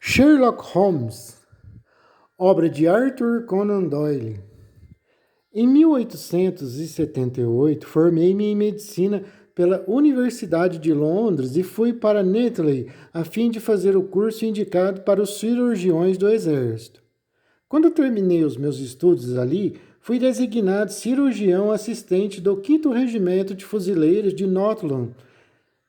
Sherlock Holmes, obra de Arthur Conan Doyle. Em 1878, formei-me em medicina pela Universidade de Londres e fui para Netley a fim de fazer o curso indicado para os cirurgiões do Exército. Quando terminei os meus estudos ali, fui designado cirurgião assistente do 5º Regimento de Fuzileiros de Nottingham.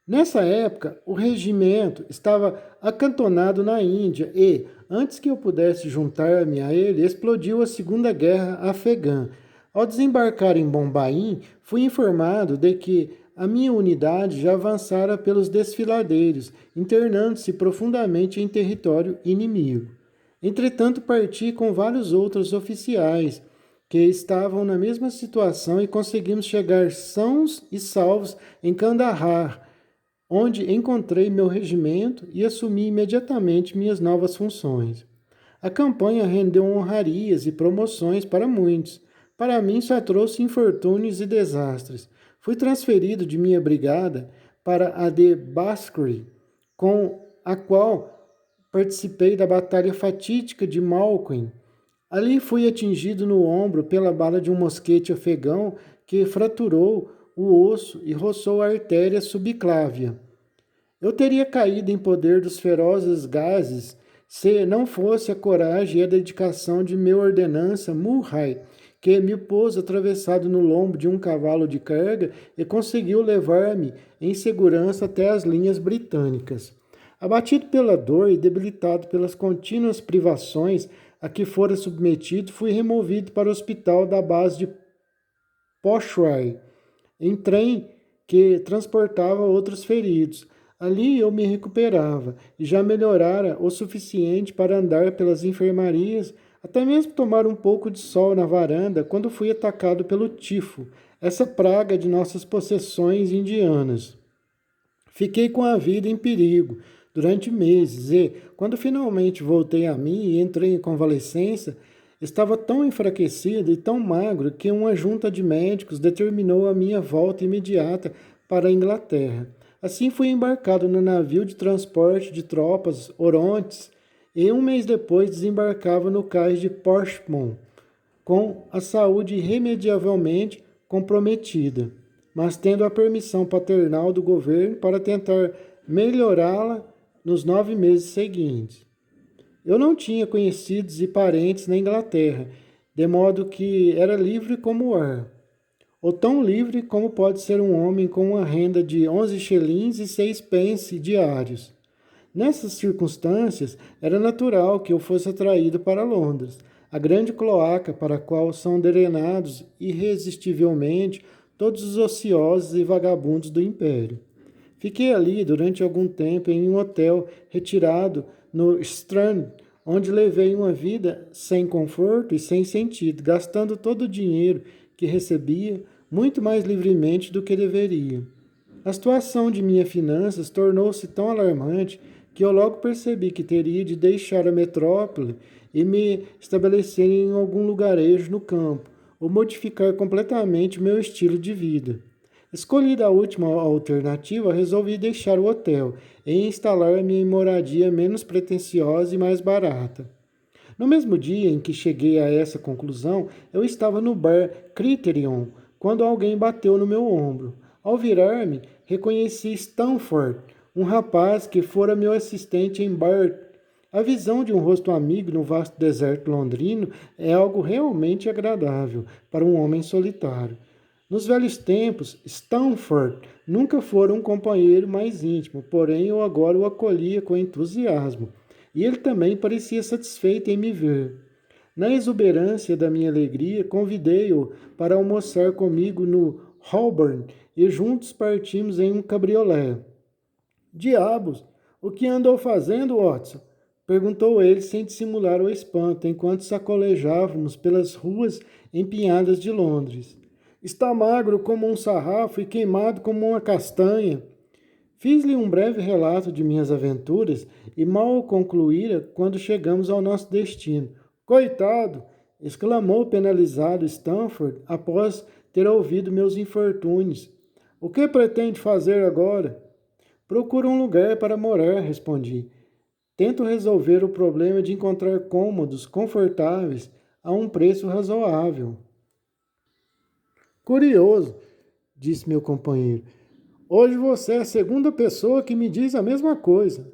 Nessa época, o regimento estava acantonado na Índia e, antes que eu pudesse juntar-me a ele, explodiu a Segunda Guerra Afegã. Ao desembarcar em Bombaim, fui informado de que a minha unidade já avançara pelos desfiladeiros, internando-se profundamente em território inimigo. Entretanto, parti com vários outros oficiais que estavam na mesma situação e conseguimos chegar sãos e salvos em Kandahar, onde encontrei meu regimento e assumi imediatamente minhas novas funções. A campanha rendeu honrarias e promoções para muitos. Para mim só trouxe infortúnios e desastres. Fui transferido de minha brigada para a de Baskerville, com a qual participei da batalha fatídica de Malquen. Ali fui atingido no ombro pela bala de um mosquete afegão que fraturou o osso e roçou a artéria subclávia. Eu teria caído em poder dos ferozes gases se não fosse a coragem e a dedicação de meu ordenança Murray, que me pôs atravessado no lombo de um cavalo de carga e conseguiu levar-me em segurança até as linhas britânicas. Abatido pela dor e debilitado pelas contínuas privações a que fora submetido, fui removido para o hospital da base de Pochway, em trem que transportava outros feridos. Ali eu me recuperava e já melhorara o suficiente para andar pelas enfermarias, até mesmo tomar um pouco de sol na varanda quando fui atacado pelo tifo, essa praga de nossas possessões indianas. Fiquei com a vida em perigo durante meses e, quando finalmente voltei a mim e entrei em convalescença, estava tão enfraquecido e tão magro que uma junta de médicos determinou a minha volta imediata para a Inglaterra. Assim fui embarcado no navio de transporte de tropas Orontes e um mês depois desembarcava no cais de Portsmouth, com a saúde irremediavelmente comprometida, mas tendo a permissão paternal do governo para tentar melhorá-la nos 9 meses seguintes. Eu não tinha conhecidos e parentes na Inglaterra, de modo que era livre como o ar, ou tão livre como pode ser um homem com uma renda de 11 shillings e 6 pence diários. Nessas circunstâncias, era natural que eu fosse atraído para Londres, a grande cloaca para a qual são drenados irresistivelmente todos os ociosos e vagabundos do Império. Fiquei ali durante algum tempo em um hotel retirado no Strand, onde levei uma vida sem conforto e sem sentido, gastando todo o dinheiro que recebia muito mais livremente do que deveria. A situação de minhas finanças tornou-se tão alarmante que eu logo percebi que teria de deixar a metrópole e me estabelecer em algum lugarejo no campo, ou modificar completamente meu estilo de vida. Escolhida a última alternativa, resolvi deixar o hotel e instalar-me em moradia menos pretensiosa e mais barata. No mesmo dia em que cheguei a essa conclusão, eu estava no bar Criterion, quando alguém bateu no meu ombro. Ao virar-me, reconheci Stanford, um rapaz que fora meu assistente em Bar. A visão de um rosto amigo no vasto deserto londrino é algo realmente agradável para um homem solitário. Nos velhos tempos, Stanford nunca fora um companheiro mais íntimo, porém eu agora o acolhia com entusiasmo, e ele também parecia satisfeito em me ver. Na exuberância da minha alegria, convidei-o para almoçar comigo no Holborn e juntos partimos em um cabriolé. Diabos, o que andou fazendo, Watson? Perguntou ele sem dissimular o espanto, enquanto sacolejávamos pelas ruas empinhadas de Londres. Está magro como um sarrafo e queimado como uma castanha. Fiz-lhe um breve relato de minhas aventuras e mal o concluíra quando chegamos ao nosso destino. Coitado! Exclamou penalizado Stanford após ter ouvido meus infortúnios. O que pretende fazer agora? Procuro um lugar para morar, respondi. Tento resolver o problema de encontrar cômodos confortáveis a um preço razoável. Curioso, disse meu companheiro. Hoje você é a segunda pessoa que me diz a mesma coisa.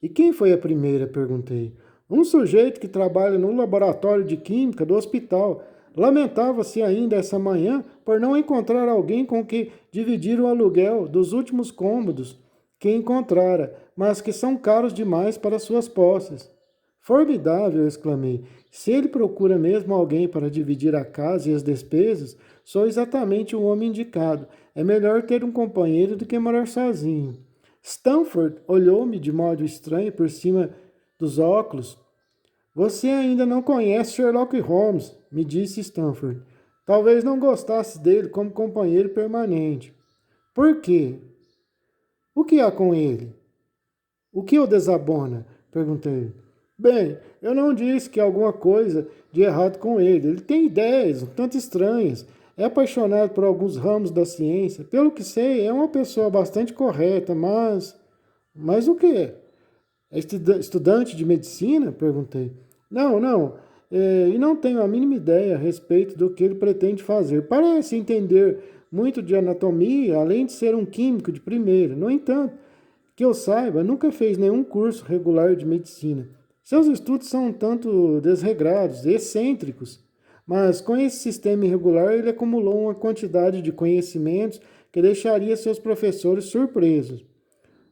E quem foi a primeira? Perguntei. Um sujeito que trabalha no laboratório de química do hospital. Lamentava-se ainda essa manhã por não encontrar alguém com que dividir o aluguel dos últimos cômodos que encontrara, mas que são caros demais para suas posses. Formidável, exclamei. Se ele procura mesmo alguém para dividir a casa e as despesas, sou exatamente o homem indicado. É melhor ter um companheiro do que morar sozinho. Stanford olhou-me de modo estranho por cima dos óculos. Você ainda não conhece Sherlock Holmes, me disse Stanford. Talvez não gostasse dele como companheiro permanente. Por quê? O que há com ele? O que o desabona? Perguntei. Bem, eu não disse que há alguma coisa de errado com ele. Ele tem ideias um tanto estranhas. É apaixonado por alguns ramos da ciência. Pelo que sei, é uma pessoa bastante correta, mas. Mas o quê? É estudante de medicina? Perguntei. Não, não. E não tenho a mínima ideia a respeito do que ele pretende fazer. Parece entender muito de anatomia, além de ser um químico de primeira. No entanto, que eu saiba, nunca fez nenhum curso regular de medicina. Seus estudos são um tanto desregrados, excêntricos, mas com esse sistema irregular ele acumulou uma quantidade de conhecimentos que deixaria seus professores surpresos.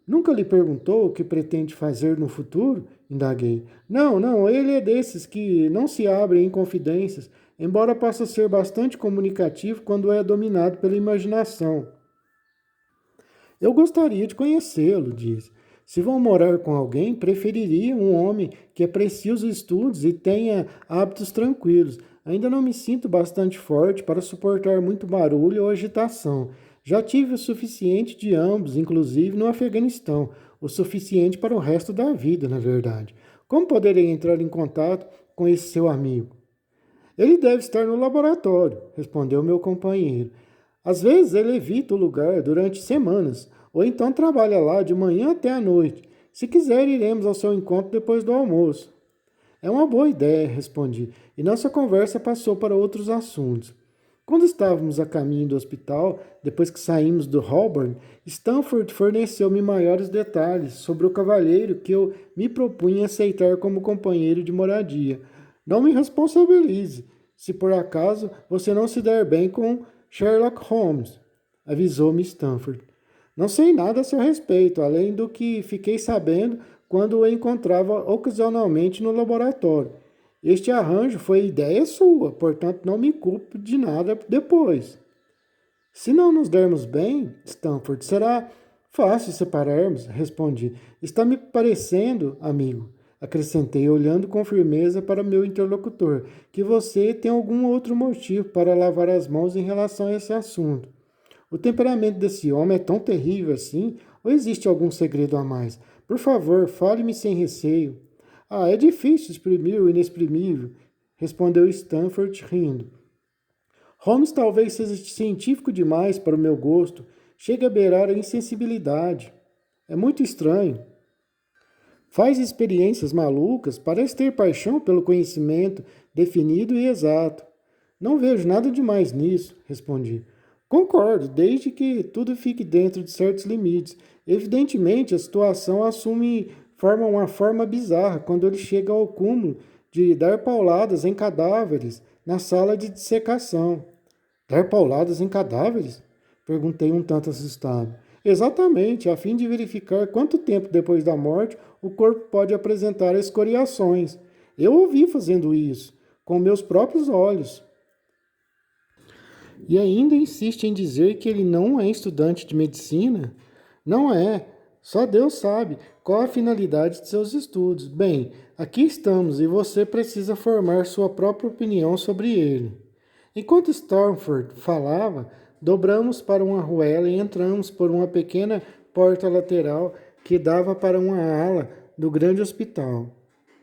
Nunca lhe perguntou o que pretende fazer no futuro? Indaguei. Não, não, ele é desses que não se abrem em confidências, embora possa ser bastante comunicativo quando é dominado pela imaginação. Eu gostaria de conhecê-lo, disse. Se vão morar com alguém, preferiria um homem que aprecie os estudos e tenha hábitos tranquilos. Ainda não me sinto bastante forte para suportar muito barulho ou agitação. Já tive o suficiente de ambos, inclusive no Afeganistão, o suficiente para o resto da vida, na verdade. Como poderei entrar em contato com esse seu amigo? Ele deve estar no laboratório, respondeu meu companheiro. Às vezes ele evita o lugar durante semanas, ou então trabalha lá de manhã até à noite. Se quiser, iremos ao seu encontro depois do almoço. É uma boa ideia, respondi, e nossa conversa passou para outros assuntos. Quando estávamos a caminho do hospital, depois que saímos do Holborn, Stanford forneceu-me maiores detalhes sobre o cavalheiro que eu me propunha aceitar como companheiro de moradia. Não me responsabilize, se por acaso você não se der bem com Sherlock Holmes, avisou-me Stanford. Não sei nada a seu respeito, além do que fiquei sabendo quando o encontrava ocasionalmente no laboratório. Este arranjo foi ideia sua, portanto não me culpo de nada depois. Se não nos dermos bem, Stanford, será fácil separarmos, respondi. Está me parecendo, amigo, acrescentei, olhando com firmeza para meu interlocutor, que você tem algum outro motivo para lavar as mãos em relação a esse assunto. O temperamento desse homem é tão terrível assim, ou existe algum segredo a mais? Por favor, fale-me sem receio. Ah, é difícil exprimir o inexprimível, respondeu Stanford, rindo. Holmes talvez seja científico demais para o meu gosto, chega a beirar a insensibilidade. É muito estranho. Faz experiências malucas, parece ter paixão pelo conhecimento definido e exato. Não vejo nada demais nisso, respondi. Concordo, desde que tudo fique dentro de certos limites. Evidentemente, a situação assume uma forma bizarra quando ele chega ao cúmulo de dar pauladas em cadáveres na sala de dissecação. Dar pauladas em cadáveres? Perguntei um tanto assustado. Exatamente, a fim de verificar quanto tempo depois da morte o corpo pode apresentar escoriações. Eu ouvi fazendo isso, com meus próprios olhos. E ainda insiste em dizer que ele não é estudante de medicina? Não é. Só Deus sabe qual a finalidade de seus estudos. Bem, aqui estamos e você precisa formar sua própria opinião sobre ele. Enquanto Stormford falava, dobramos para uma arruela e entramos por uma pequena porta lateral que dava para uma ala do grande hospital.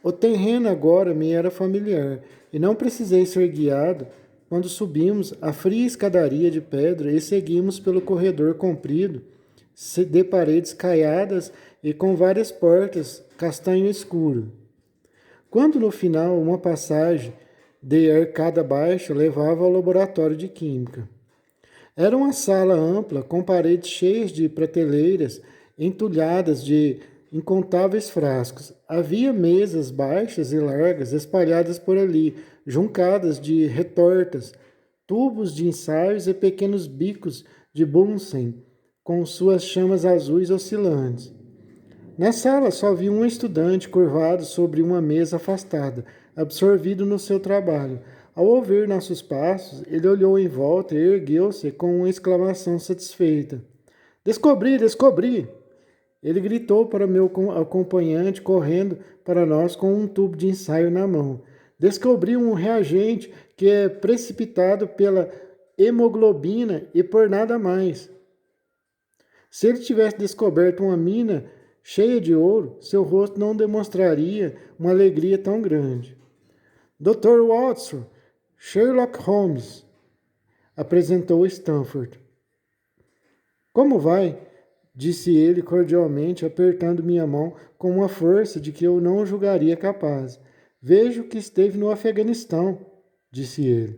O terreno agora me era familiar e não precisei ser guiado quando subimos a fria escadaria de pedra e seguimos pelo corredor comprido, de paredes caiadas e com várias portas castanho escuro. Quando no final uma passagem de arcada baixa levava ao laboratório de química. Era uma sala ampla com paredes cheias de prateleiras entulhadas de incontáveis frascos. Havia mesas baixas e largas espalhadas por ali, juncadas de retortas, tubos de ensaios e pequenos bicos de Bunsen, com suas chamas azuis oscilantes. Na sala só vi um estudante curvado sobre uma mesa afastada, absorvido no seu trabalho. Ao ouvir nossos passos, ele olhou em volta e ergueu-se com uma exclamação satisfeita. Descobri, descobri! Ele gritou para meu acompanhante, correndo para nós com um tubo de ensaio na mão. Descobri um reagente que é precipitado pela hemoglobina e por nada mais. Se ele tivesse descoberto uma mina cheia de ouro, seu rosto não demonstraria uma alegria tão grande. Dr. Watson, Sherlock Holmes, apresentou Stanford. Como vai? Disse ele cordialmente, apertando minha mão com uma força de que eu não o julgaria capaz. Vejo que esteve no Afeganistão, disse ele.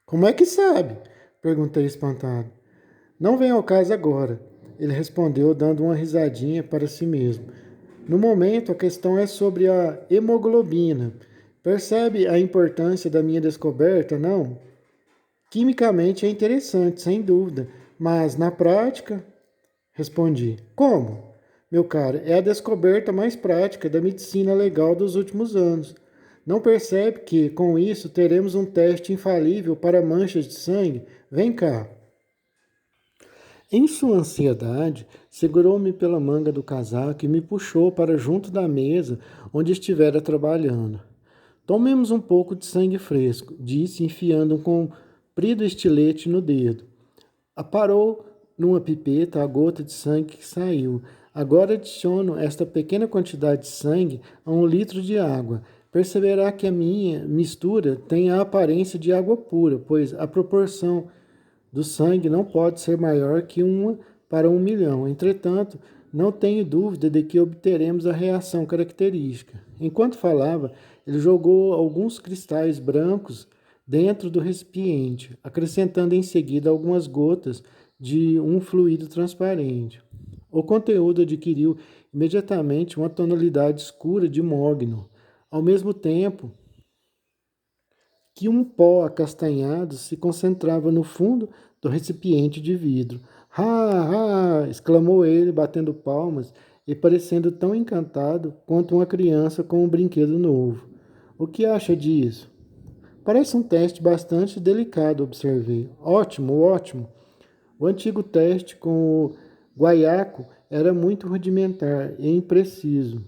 Como é que sabe? Perguntei espantado. Não vem ao caso agora, ele respondeu, dando uma risadinha para si mesmo. No momento, a questão é sobre a hemoglobina. Percebe a importância da minha descoberta, não? Quimicamente é interessante, sem dúvida, mas na prática, respondi. Como? Meu caro, é a descoberta mais prática da medicina legal dos últimos anos. Não percebe que, com isso, teremos um teste infalível para manchas de sangue? Vem cá. Em sua ansiedade, segurou-me pela manga do casaco e me puxou para junto da mesa onde estivera trabalhando. Tomemos um pouco de sangue fresco, disse, enfiando um comprido estilete no dedo. Aparou numa pipeta a gota de sangue que saiu. Agora adiciono esta pequena quantidade de sangue a 1 litro de água. Perceberá que a minha mistura tem a aparência de água pura, pois a proporção do sangue não pode ser maior que 1 para 1 milhão. Entretanto, não tenho dúvida de que obteremos a reação característica. Enquanto falava, ele jogou alguns cristais brancos dentro do recipiente, acrescentando em seguida algumas gotas de um fluido transparente. O conteúdo adquiriu imediatamente uma tonalidade escura de mogno, ao mesmo tempo que um pó acastanhado se concentrava no fundo do recipiente de vidro. "Ah, ah!" exclamou ele, batendo palmas e parecendo tão encantado quanto uma criança com um brinquedo novo. O que acha disso? Parece um teste bastante delicado, observei. Ótimo, ótimo. O antigo teste com o guaiaco era muito rudimentar e impreciso.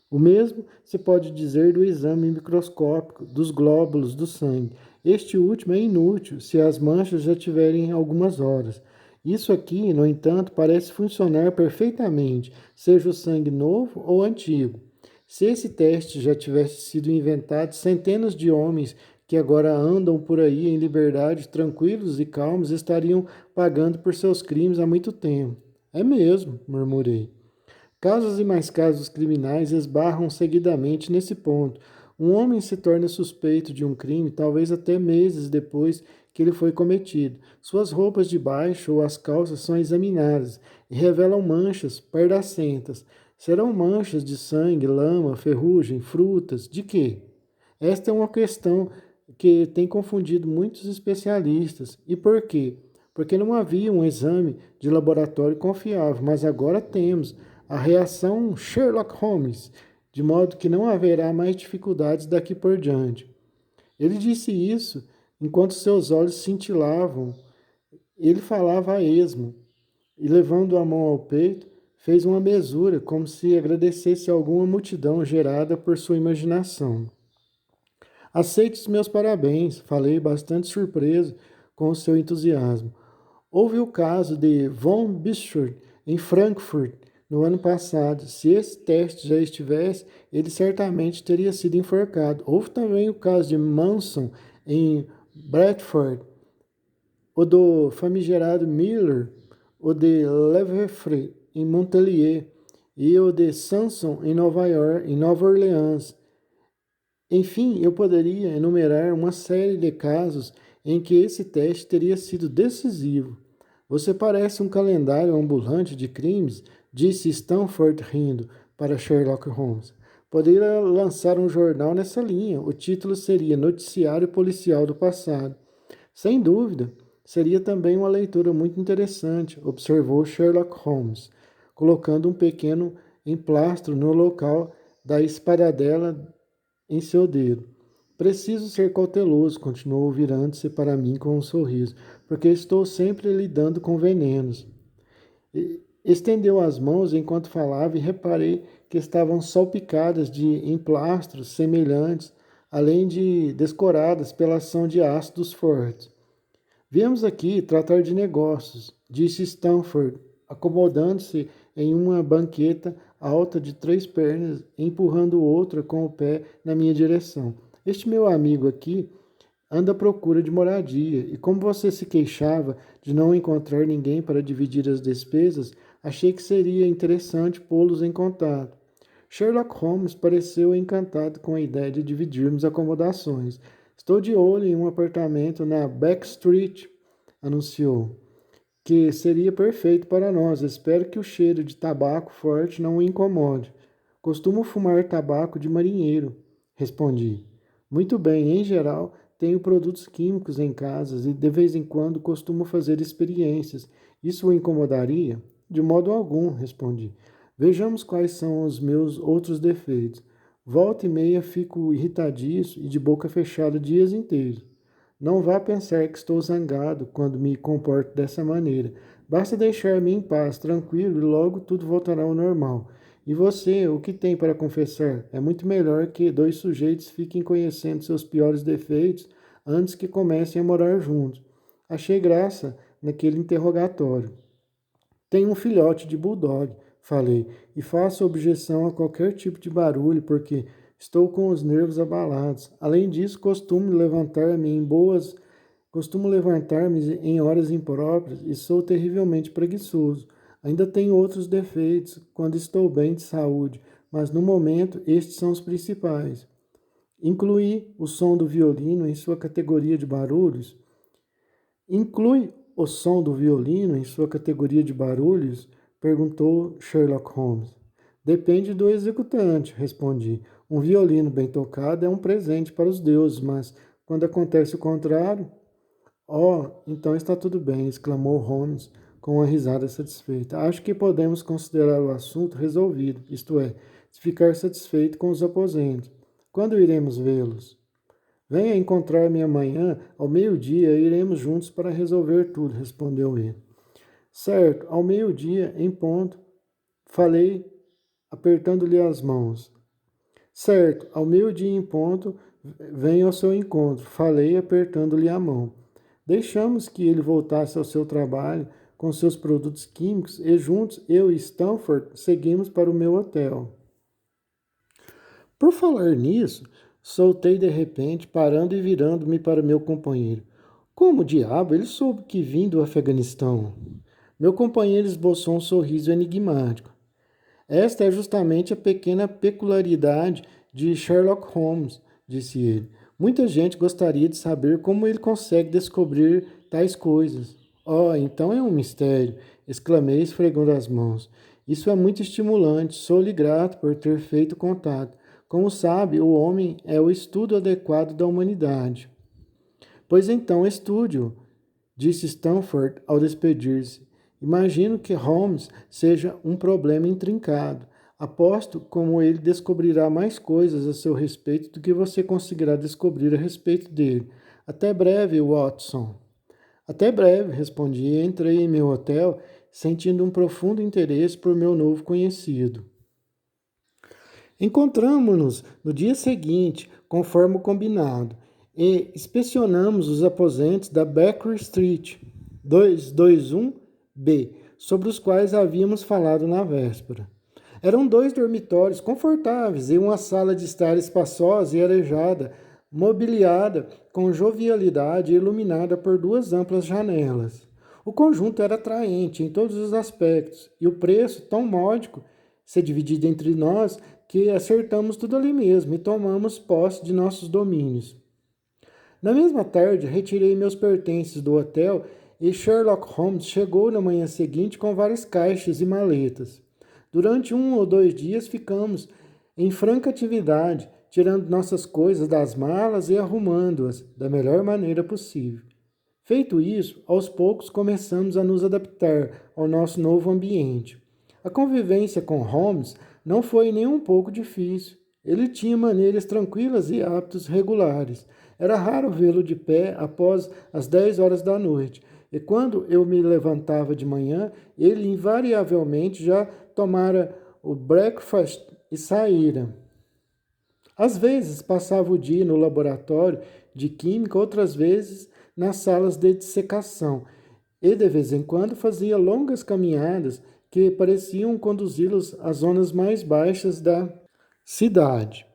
O mesmo se pode dizer do exame microscópico dos glóbulos do sangue. Este último é inútil se as manchas já tiverem algumas horas. Isso aqui, no entanto, parece funcionar perfeitamente, seja o sangue novo ou antigo. Se esse teste já tivesse sido inventado, centenas de homens que agora andam por aí em liberdade, tranquilos e calmos, estariam pagando por seus crimes há muito tempo. É mesmo, murmurei. Casos e mais casos criminais esbarram seguidamente nesse ponto. Um homem se torna suspeito de um crime, talvez até meses depois que ele foi cometido. Suas roupas de baixo ou as calças são examinadas e revelam manchas pardacentas. Serão manchas de sangue, lama, ferrugem, frutas, de quê? Esta é uma questão que tem confundido muitos especialistas. E por quê? Porque não havia um exame de laboratório confiável, mas agora temos a reação Sherlock Holmes, de modo que não haverá mais dificuldades daqui por diante. Ele disse isso enquanto seus olhos cintilavam. Ele falava a esmo e, levando a mão ao peito, fez uma mesura, como se agradecesse a alguma multidão gerada por sua imaginação. Aceite os meus parabéns, falei bastante surpreso com o seu entusiasmo. Houve o caso de von Bischoff em Frankfurt no ano passado. Se esse teste já estivesse, ele certamente teria sido enforcado. Houve também o caso de Manson em Bradford, o do famigerado Miller, o de Leveffre, em Montpellier, e o de Sanson, em Nova Orleans. Enfim, eu poderia enumerar uma série de casos em que esse teste teria sido decisivo. Você parece um calendário ambulante de crimes, disse Stanford rindo para Sherlock Holmes. Poderia lançar um jornal nessa linha. O título seria Noticiário Policial do Passado. Sem dúvida, seria também uma leitura muito interessante, observou Sherlock Holmes, colocando um pequeno emplastro no local da espadadela em seu dedo. Preciso ser cauteloso, continuou virando-se para mim com um sorriso, porque estou sempre lidando com venenos. Estendeu as mãos enquanto falava e reparei que estavam salpicadas de emplastros semelhantes, além de descoradas pela ação de ácidos fortes. Viemos aqui tratar de negócios, disse Stanford, acomodando-se em uma banqueta alta de 3 pernas, empurrando outra com o pé na minha direção. Este meu amigo aqui anda à procura de moradia, e como você se queixava de não encontrar ninguém para dividir as despesas, achei que seria interessante pô-los em contato. Sherlock Holmes pareceu encantado com a ideia de dividirmos acomodações. Estou de olho em um apartamento na Back Street, anunciou, que seria perfeito para nós. Espero que o cheiro de tabaco forte não o incomode. Costumo fumar tabaco de marinheiro, respondi. Muito bem, em geral, tenho produtos químicos em casa e de vez em quando costumo fazer experiências. Isso o incomodaria? De modo algum, respondi. Vejamos quais são os meus outros defeitos. Volta e meia fico irritadiço e de boca fechada dias inteiros. Não vá pensar que estou zangado quando me comporto dessa maneira. Basta deixar-me em paz, tranquilo, e logo tudo voltará ao normal. E você, o que tem para confessar? É muito melhor que 2 sujeitos fiquem conhecendo seus piores defeitos antes que comecem a morar juntos. Achei graça naquele interrogatório. Tenho um filhote de bulldog, falei, e faço objeção a qualquer tipo de barulho porque estou com os nervos abalados. Além disso, costumo levantar-me em horas impróprias e sou terrivelmente preguiçoso. Ainda tenho outros defeitos quando estou bem de saúde, mas no momento estes são os principais. Incluí o som do violino em sua categoria de barulhos. Inclui o som do violino em sua categoria de barulhos? Perguntou Sherlock Holmes. Depende do executante, respondi. Um violino bem tocado é um presente para os deuses, mas quando acontece o contrário... Oh, então está tudo bem, exclamou Holmes com uma risada satisfeita. Acho que podemos considerar o assunto resolvido, isto é, ficar satisfeito com os aposentos. Quando iremos vê-los? Venha encontrar-me amanhã, ao meio-dia, e iremos juntos para resolver tudo, respondeu ele. Certo, ao meio-dia, em ponto, falei, apertando-lhe as mãos. Certo, ao meio-dia em ponto, venho ao seu encontro, falei, apertando-lhe a mão. Deixamos que ele voltasse ao seu trabalho com seus produtos químicos e juntos, eu e Stanford, seguimos para o meu hotel. Por falar nisso, soltei de repente, parando e virando-me para meu companheiro. Como diabo ele soube que vim do Afeganistão? Meu companheiro esboçou um sorriso enigmático. Esta é justamente a pequena peculiaridade de Sherlock Holmes, disse ele. Muita gente gostaria de saber como ele consegue descobrir tais coisas. Oh, então é um mistério, exclamei, esfregando as mãos. Isso é muito estimulante, sou-lhe grato por ter feito contato. Como sabe, o homem é o estudo adequado da humanidade. Pois então, estude-o, disse Stanford ao despedir-se. Imagino que Holmes seja um problema intrincado. Aposto como ele descobrirá mais coisas a seu respeito do que você conseguirá descobrir a respeito dele. Até breve, Watson. Até breve, respondi e entrei em meu hotel, sentindo um profundo interesse por meu novo conhecido. Encontramo-nos no dia seguinte, conforme o combinado, e inspecionamos os aposentos da Baker Street 221B, sobre os quais havíamos falado na véspera. Eram 2 dormitórios confortáveis e uma sala de estar espaçosa e arejada, mobiliada com jovialidade e iluminada por 2 amplas janelas. O conjunto era atraente em todos os aspectos, e o preço tão módico, ser dividido entre nós, que acertamos tudo ali mesmo e tomamos posse de nossos domínios. Na mesma tarde, retirei meus pertences do hotel e Sherlock Holmes chegou na manhã seguinte com várias caixas e maletas. Durante 1 ou 2 dias ficamos em franca atividade, tirando nossas coisas das malas e arrumando-as da melhor maneira possível. Feito isso, aos poucos começamos a nos adaptar ao nosso novo ambiente. A convivência com Holmes não foi nem um pouco difícil. Ele tinha maneiras tranquilas e hábitos regulares. Era raro vê-lo de pé após as 10 horas da noite, e quando eu me levantava de manhã, ele invariavelmente já tomara o breakfast e saíra. Às vezes passava o dia no laboratório de química, outras vezes nas salas de dissecação, e de vez em quando fazia longas caminhadas que pareciam conduzi-los às zonas mais baixas da cidade.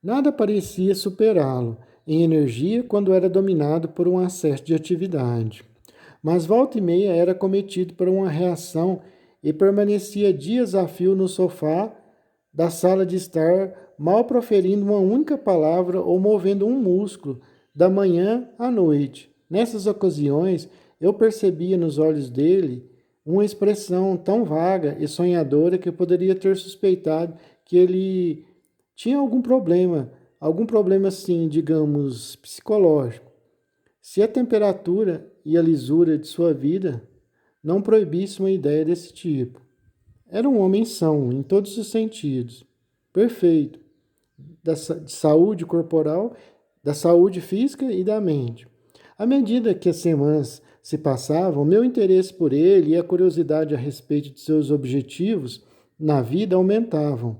Nada parecia superá-lo em energia quando era dominado por um acesso de atividade. Mas volta e meia era cometido por uma reação e permanecia dias a fio no sofá da sala de estar, mal proferindo uma única palavra ou movendo um músculo, da manhã à noite. Nessas ocasiões, eu percebia nos olhos dele uma expressão tão vaga e sonhadora que eu poderia ter suspeitado que ele tinha algum problema assim, digamos, psicológico. Se a temperatura e a lisura de sua vida não proibissem uma ideia desse tipo. Era um homem são, em todos os sentidos, perfeito, de saúde corporal, da saúde física e da mente. À medida que as semanas se passavam, meu interesse por ele e a curiosidade a respeito de seus objetivos na vida aumentavam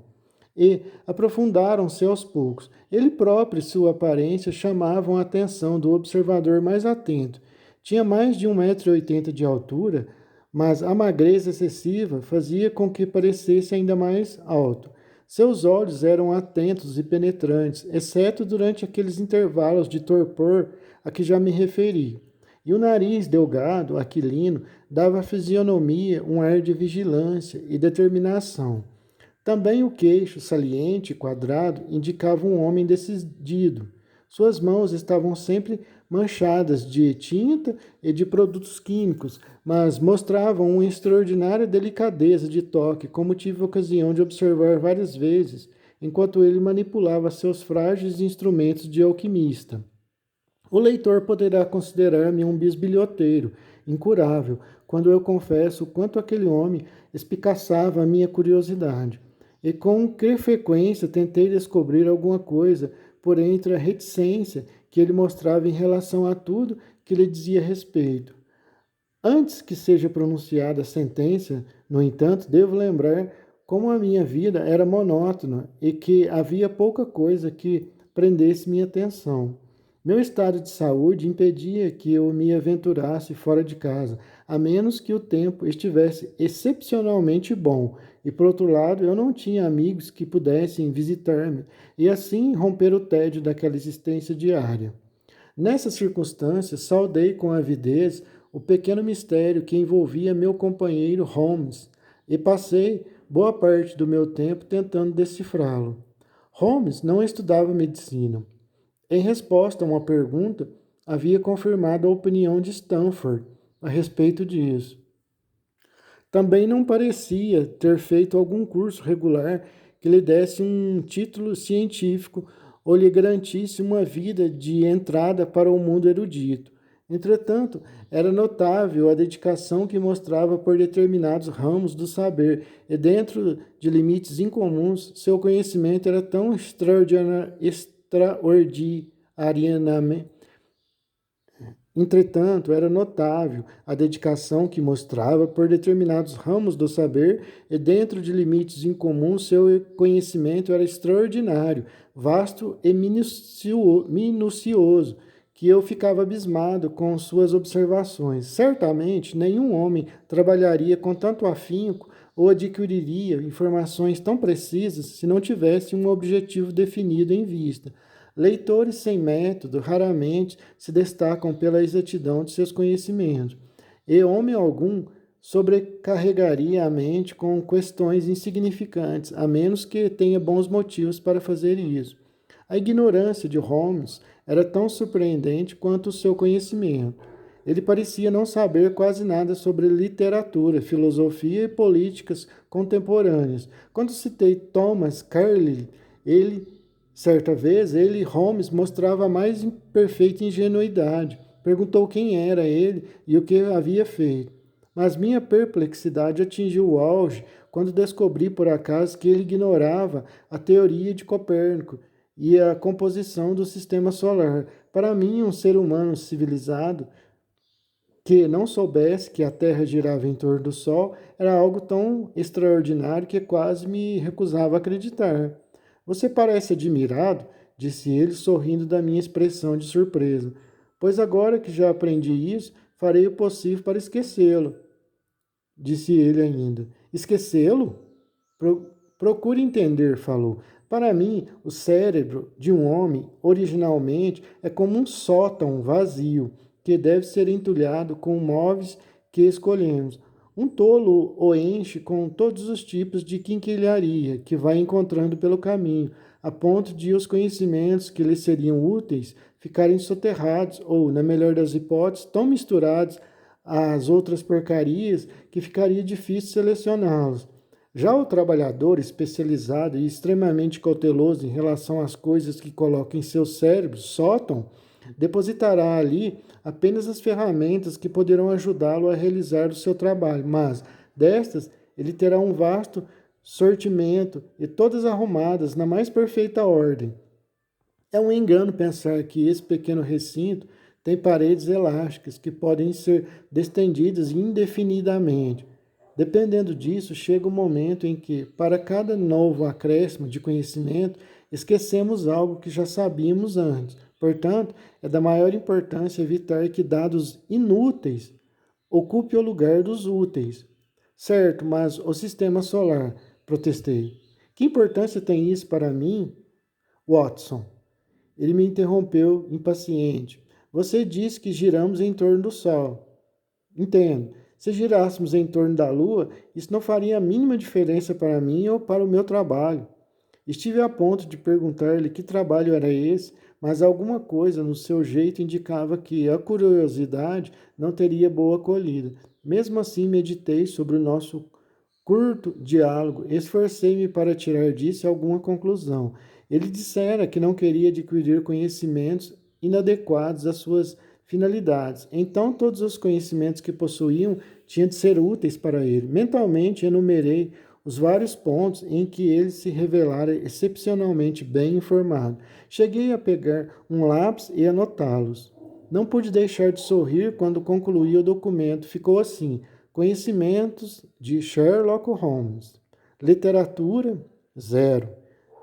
e aprofundaram-se aos poucos. Ele próprio e sua aparência chamavam a atenção do observador mais atento. Tinha mais de 1,80 m de altura, mas a magreza excessiva fazia com que parecesse ainda mais alto. Seus olhos eram atentos e penetrantes, exceto durante aqueles intervalos de torpor a que já me referi. E o nariz delgado, aquilino, dava à fisionomia um ar de vigilância e determinação. Também o queixo, saliente e quadrado, indicava um homem decidido. Suas mãos estavam sempre manchadas de tinta e de produtos químicos, mas mostravam uma extraordinária delicadeza de toque, como tive ocasião de observar várias vezes, enquanto ele manipulava seus frágeis instrumentos de alquimista. O leitor poderá considerar-me um bisbilhoteiro, incurável, quando eu confesso o quanto aquele homem espicaçava a minha curiosidade. E com que frequência tentei descobrir alguma coisa por entre a reticência que ele mostrava em relação a tudo que lhe dizia respeito. Antes que seja pronunciada a sentença, no entanto, devo lembrar como a minha vida era monótona e que havia pouca coisa que prendesse minha atenção. Meu estado de saúde impedia que eu me aventurasse fora de casa, a menos que o tempo estivesse excepcionalmente bom, e por outro lado, eu não tinha amigos que pudessem visitar-me e assim romper o tédio daquela existência diária. Nessas circunstâncias, saudei com avidez o pequeno mistério que envolvia meu companheiro Holmes e passei boa parte do meu tempo tentando decifrá-lo. Holmes não estudava medicina. Em resposta a uma pergunta, havia confirmado a opinião de Stanford a respeito disso. Também não parecia ter feito algum curso regular que lhe desse um título científico ou lhe garantisse uma vida de entrada para o mundo erudito. Entretanto, era notável a dedicação que mostrava por determinados ramos do saber, e dentro de limites incomuns, seu conhecimento era tão extraordinariamente. Entretanto, era notável a dedicação que mostrava por determinados ramos do saber, e dentro de limites incomuns, seu conhecimento era extraordinário, vasto e minucioso, que eu ficava abismado com suas observações. Certamente, nenhum homem trabalharia com tanto afinco ou adquiriria informações tão precisas se não tivesse um objetivo definido em vista. Leitores sem método raramente se destacam pela exatidão de seus conhecimentos. e homem algum sobrecarregaria a mente com questões insignificantes, a menos que tenha bons motivos para fazer isso. A ignorância de Holmes era tão surpreendente quanto o seu conhecimento. Ele parecia não saber quase nada sobre literatura, filosofia e políticas contemporâneas. Quando citei Thomas Carlyle, certa vez, Holmes, mostrava a mais perfeita ingenuidade. Perguntou quem era ele e o que havia feito. Mas minha perplexidade atingiu o auge quando descobri por acaso que ele ignorava a teoria de Copérnico e a composição do sistema solar. Para mim, um ser humano civilizado que não soubesse que a Terra girava em torno do Sol era algo tão extraordinário que quase me recusava a acreditar. Você parece admirado, disse ele, sorrindo da minha expressão de surpresa. Pois agora que já aprendi isso, farei o possível para esquecê-lo, disse ele ainda. Esquecê-lo? Procure entender, falou. Para mim, o cérebro de um homem, originalmente, é como um sótão vazio, que deve ser entulhado com móveis que escolhemos. Um tolo o enche com todos os tipos de quinquilharia que vai encontrando pelo caminho, a ponto de os conhecimentos que lhe seriam úteis ficarem soterrados ou, na melhor das hipóteses, tão misturados às outras porcarias que ficaria difícil selecioná-los. Já o trabalhador especializado e extremamente cauteloso em relação às coisas que coloca em seu cérebro, sótão, depositará ali apenas as ferramentas que poderão ajudá-lo a realizar o seu trabalho, mas destas ele terá um vasto sortimento e todas arrumadas na mais perfeita ordem. É um engano pensar que esse pequeno recinto tem paredes elásticas que podem ser destendidas indefinidamente. Dependendo disso, chega o momento em que, para cada novo acréscimo de conhecimento, esquecemos algo que já sabíamos antes. Portanto, é da maior importância evitar que dados inúteis ocupem o lugar dos úteis. Certo, mas o sistema solar, protestei. Que importância tem isso para mim, Watson? Ele me interrompeu, impaciente. Você disse que giramos em torno do Sol. Entendo. Se girássemos em torno da Lua, isso não faria a mínima diferença para mim ou para o meu trabalho. Estive a ponto de perguntar-lhe que trabalho era esse, mas alguma coisa no seu jeito indicava que a curiosidade não teria boa acolhida. Mesmo assim, meditei sobre o nosso curto diálogo, esforcei-me para tirar disso alguma conclusão. Ele dissera que não queria adquirir conhecimentos inadequados às suas finalidades. Então, todos os conhecimentos que possuíam tinham de ser úteis para ele. Mentalmente, enumerei os vários pontos em que ele se revelara excepcionalmente bem informado. Cheguei a pegar um lápis e anotá-los. Não pude deixar de sorrir quando concluí o documento. Ficou assim: conhecimentos de Sherlock Holmes. Literatura, 0.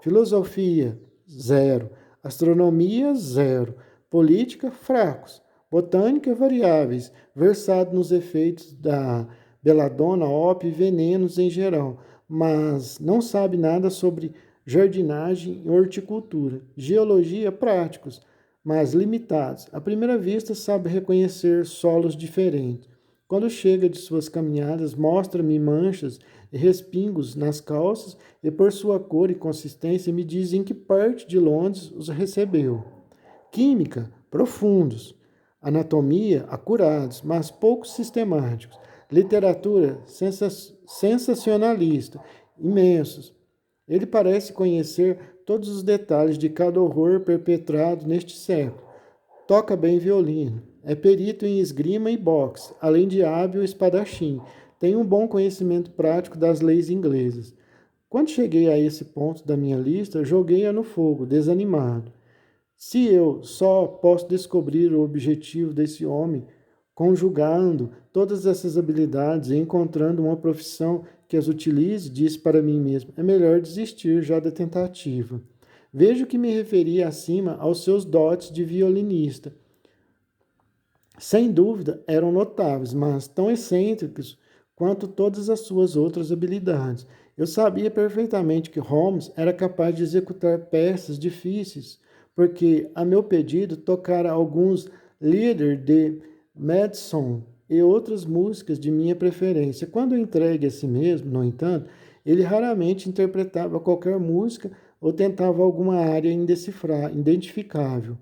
Filosofia, 0. Astronomia, 0. Política, fracos. Botânica, variáveis. Versado nos efeitos da beladona, ópio e venenos em geral, mas não sabe nada sobre jardinagem e horticultura. Geologia, práticos, mas limitados. À primeira vista, sabe reconhecer solos diferentes. Quando chega de suas caminhadas, mostra-me manchas e respingos nas calças e, por sua cor e consistência, me diz em que parte de Londres os recebeu. Química, profundos. Anatomia, acurados, mas pouco sistemáticos. Literatura, sensacionalista, imensos. Ele parece conhecer todos os detalhes de cada horror perpetrado neste século. Toca bem violino. É perito em esgrima e boxe, além de hábil espadachim. Tem um bom conhecimento prático das leis inglesas. Quando cheguei a esse ponto da minha lista, joguei-a no fogo, desanimado. Se eu só posso descobrir o objetivo desse homem, conjugando todas essas habilidades e encontrando uma profissão que as utilize, disse para mim mesmo, é melhor desistir já da tentativa. Vejo que me referi acima aos seus dotes de violinista. Sem dúvida, eram notáveis, mas tão excêntricos quanto todas as suas outras habilidades. Eu sabia perfeitamente que Holmes era capaz de executar peças difíceis, porque, a meu pedido, tocara alguns Lieder de Mendelssohn e outras músicas de minha preferência. Quando entregue a si mesmo, no entanto, ele raramente interpretava qualquer música ou tentava alguma área identificável.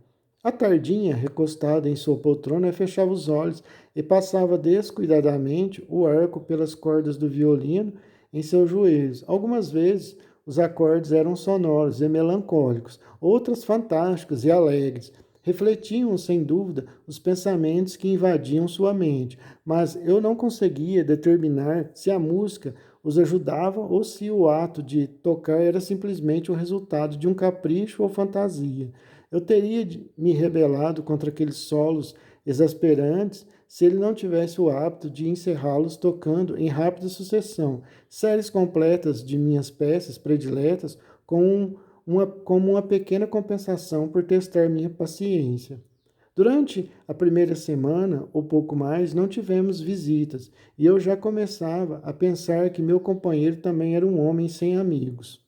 À tardinha, recostada em sua poltrona, fechava os olhos e passava descuidadamente o arco pelas cordas do violino em seus joelhos. Algumas vezes, os acordes eram sonoros e melancólicos, outras fantásticos e alegres. Refletiam, sem dúvida, os pensamentos que invadiam sua mente, mas eu não conseguia determinar se a música os ajudava ou se o ato de tocar era simplesmente o resultado de um capricho ou fantasia. Eu teria me rebelado contra aqueles solos exasperantes se ele não tivesse o hábito de encerrá-los tocando em rápida sucessão, séries completas de minhas peças prediletas como uma pequena compensação por testar minha paciência. Durante a primeira semana, ou pouco mais, não tivemos visitas, e eu já começava a pensar que meu companheiro também era um homem sem amigos.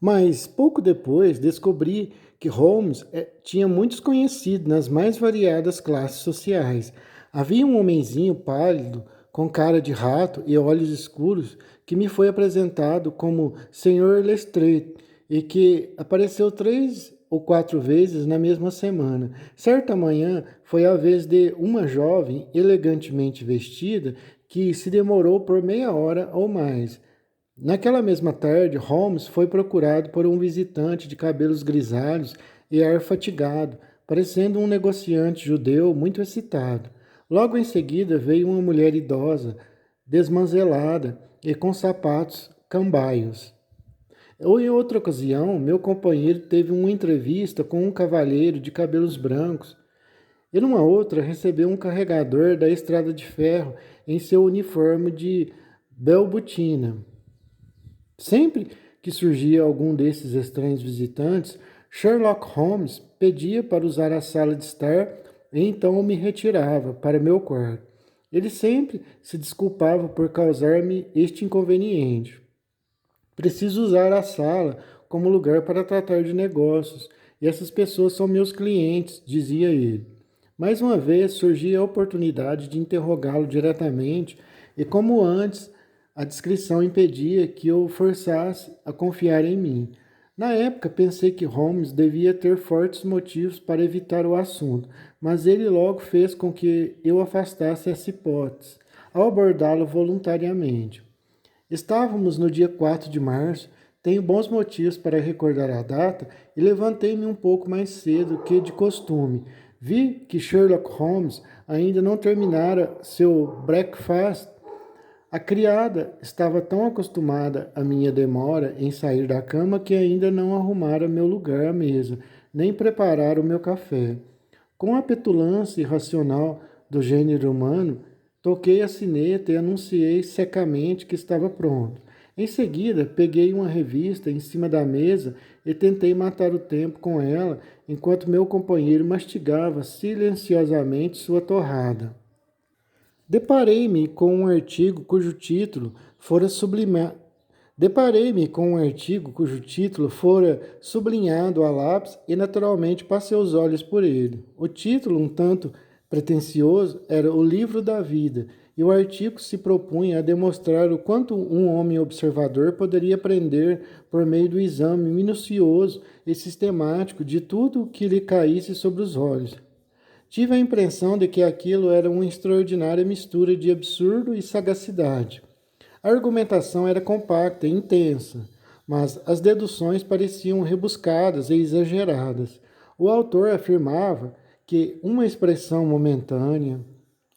Mas, pouco depois, descobri que Holmes tinha muitos conhecidos nas mais variadas classes sociais. Havia um homenzinho pálido, com cara de rato e olhos escuros, que me foi apresentado como Sr. Lestrade e que apareceu 3 ou 4 vezes na mesma semana. Certa manhã foi a vez de uma jovem elegantemente vestida que se demorou por meia hora ou mais. Naquela mesma tarde, Holmes foi procurado por um visitante de cabelos grisalhos e ar fatigado, parecendo um negociante judeu muito excitado. Logo em seguida veio uma mulher idosa, desmanzelada e com sapatos cambaios. Ou em outra ocasião, meu companheiro teve uma entrevista com um cavalheiro de cabelos brancos, e numa outra recebeu um carregador da estrada de ferro em seu uniforme de belbutina. Sempre que surgia algum desses estranhos visitantes, Sherlock Holmes pedia para usar a sala de estar e então eu me retirava para meu quarto. Ele sempre se desculpava por causar-me este inconveniente. Preciso usar a sala como lugar para tratar de negócios, e essas pessoas são meus clientes, dizia ele. Mais uma vez surgia a oportunidade de interrogá-lo diretamente, e como antes, a discrição impedia que eu o forçasse a confiar em mim. Na época, pensei que Holmes devia ter fortes motivos para evitar o assunto, mas ele logo fez com que eu afastasse essa hipótese, ao abordá-lo voluntariamente. Estávamos no dia 4 de março, tenho bons motivos para recordar a data e levantei-me um pouco mais cedo que de costume. Vi que Sherlock Holmes ainda não terminara seu breakfast. A criada estava tão acostumada à minha demora em sair da cama que ainda não arrumara meu lugar à mesa, nem preparara o meu café. Com a petulância irracional do gênero humano, toquei a sineta e anunciei secamente que estava pronto. Em seguida, peguei uma revista em cima da mesa e tentei matar o tempo com ela, enquanto meu companheiro mastigava silenciosamente sua torrada. Deparei-me com um artigo cujo título fora sublimado. Deparei-me com um artigo cujo título fora sublinhado a lápis e naturalmente passei os olhos por ele. O título, um tanto pretensioso, era O Livro da Vida, e o artigo se propunha a demonstrar o quanto um homem observador poderia aprender por meio do exame minucioso e sistemático de tudo o que lhe caísse sobre os olhos. Tive a impressão de que aquilo era uma extraordinária mistura de absurdo e sagacidade. A argumentação era compacta e intensa, mas as deduções pareciam rebuscadas e exageradas. O autor afirmava que uma expressão momentânea,